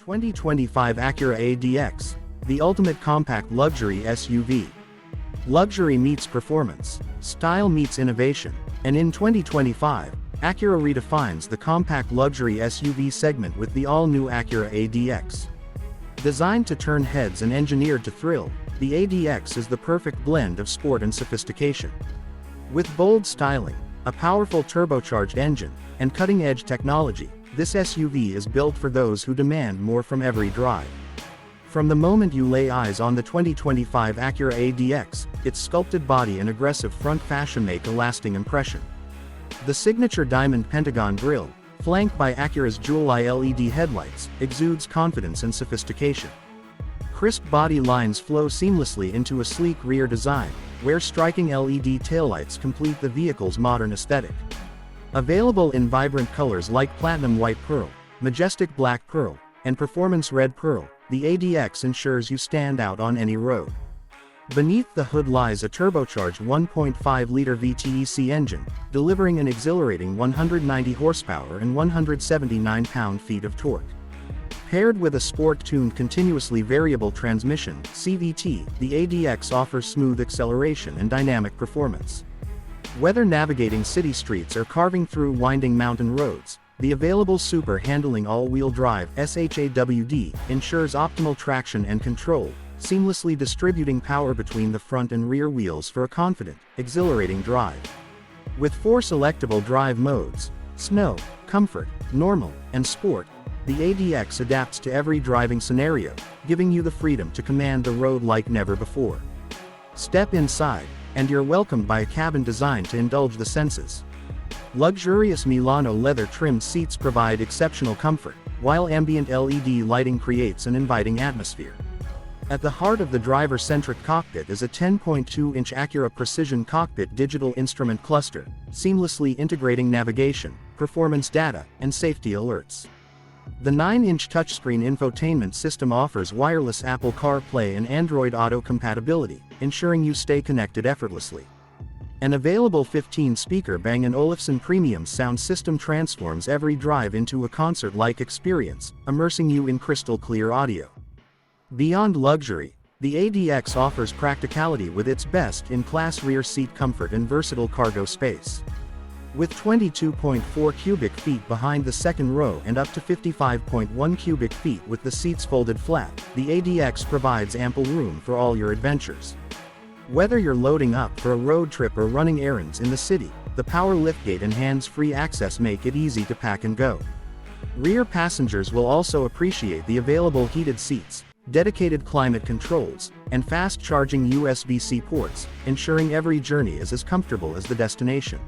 2025 Acura ADX, the ultimate compact luxury SUV. Luxury meets performance, style meets innovation, and in 2025, Acura redefines the compact luxury SUV segment with the all-new Acura ADX. Designed to turn heads and engineered to thrill, the ADX is the perfect blend of sport and sophistication. With bold styling, a powerful turbocharged engine, and cutting-edge technology, this SUV is built for those who demand more from every drive. From the moment you lay eyes on the 2025 Acura ADX, its sculpted body and aggressive front fashion make a lasting impression. The signature diamond pentagon grille, flanked by Acura's jewel-eye LED headlights, exudes confidence and sophistication. Crisp body lines flow seamlessly into a sleek rear design, where striking LED taillights complete the vehicle's modern aesthetic. Available in vibrant colors like platinum white pearl, majestic black pearl, and performance red pearl, the ADX ensures you stand out on any road. Beneath the hood lies a turbocharged 1.5-liter VTEC engine, delivering an exhilarating 190 horsepower and 179 pound-feet of torque. Paired with a sport-tuned continuously variable transmission (CVT), the ADX offers smooth acceleration and dynamic performance. Whether navigating city streets or carving through winding mountain roads, the available super handling all-wheel drive (SHAWD) ensures optimal traction and control, seamlessly distributing power between the front and rear wheels for a confident, exhilarating drive. With 4 selectable drive modes: snow, comfort, normal, and sport, the ADX adapts to every driving scenario, giving you the freedom to command the road like never before. Step inside, and you're welcomed by a cabin designed to indulge the senses. Luxurious Milano leather-trimmed seats provide exceptional comfort, while ambient LED lighting creates an inviting atmosphere. At the heart of the driver-centric cockpit is a 10.2-inch Acura Precision Cockpit digital instrument cluster, seamlessly integrating navigation, performance data, and safety alerts. The 9-inch touchscreen infotainment system offers wireless Apple CarPlay and Android Auto compatibility, ensuring you stay connected effortlessly. An available 15-speaker Bang & Olufsen premium sound system transforms every drive into a concert-like experience, immersing you in crystal-clear audio. Beyond luxury, the ADX offers practicality with its best-in-class rear seat comfort and versatile cargo space. With 22.4 cubic feet behind the second row and up to 55.1 cubic feet with the seats folded flat, the ADX provides ample room for all your adventures. Whether you're loading up for a road trip or running errands in the city, the power liftgate and hands-free access make it easy to pack and go. Rear passengers will also appreciate the available heated seats, dedicated climate controls, and fast-charging USB-C ports, ensuring every journey is as comfortable as the destination.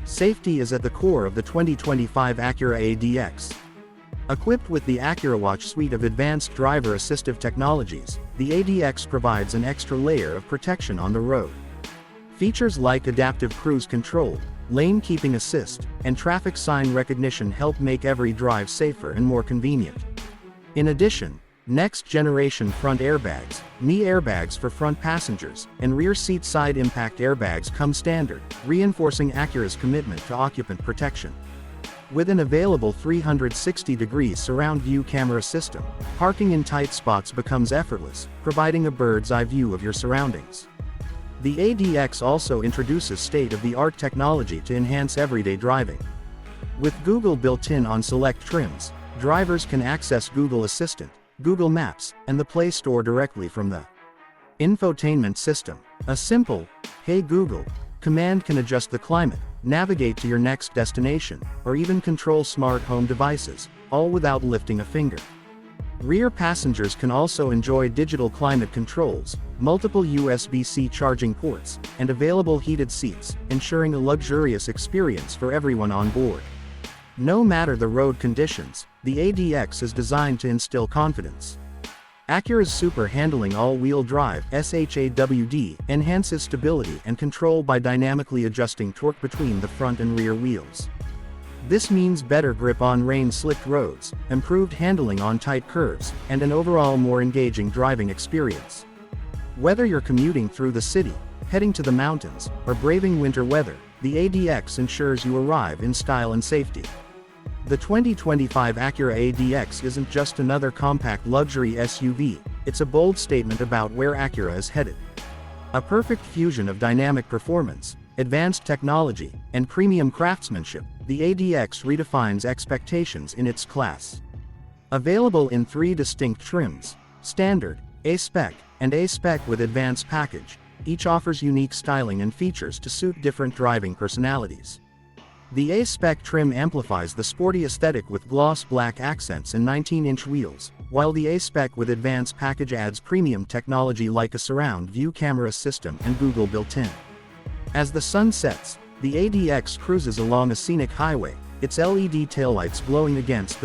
Safety is at the core of the 2025 Acura ADX. Equipped with the Acura Watch suite of advanced driver assistive technologies, the ADX provides an extra layer of protection on the road. Features like adaptive cruise control, lane keeping assist, and traffic sign recognition help make every drive safer and more convenient. In addition, next-generation front airbags, knee airbags for front passengers, and rear seat side impact airbags come standard, reinforcing Acura's commitment to occupant protection. With an available 360-degree surround view camera system, parking in tight spots becomes effortless, providing a bird's-eye view of your surroundings. The ADX also introduces state-of-the-art technology to enhance everyday driving. With Google built-in on select trims, drivers can access Google Assistant, Google Maps, and the Play Store directly from the infotainment system. A simple, "Hey Google" command can adjust the climate, navigate to your next destination, or even control smart home devices, all without lifting a finger. Rear passengers can also enjoy digital climate controls, multiple USB-C charging ports, and available heated seats, ensuring a luxurious experience for everyone on board. No matter the road conditions, the ADX is designed to instill confidence. Acura's super handling all-wheel drive (SHAWD) enhances stability and control by dynamically adjusting torque between the front and rear wheels. This means better grip on rain-slicked roads, improved handling on tight curves, and an overall more engaging driving experience. Whether you're commuting through the city, heading to the mountains, or braving winter weather, the ADX ensures you arrive in style and safety. The 2025 Acura ADX isn't just another compact luxury SUV, it's a bold statement about where Acura is headed. A perfect fusion of dynamic performance, advanced technology, and premium craftsmanship, the ADX redefines expectations in its class. Available in 3 distinct trims: Standard, A-Spec, and A-Spec with Advanced Package, each offers unique styling and features to suit different driving personalities. The A-Spec trim amplifies the sporty aesthetic with gloss black accents and 19-inch wheels, while the A-Spec with Advanced Package adds premium technology like a surround view camera system and Google built-in. As the sun sets, the ADX cruises along a scenic highway, its LED taillights glowing against the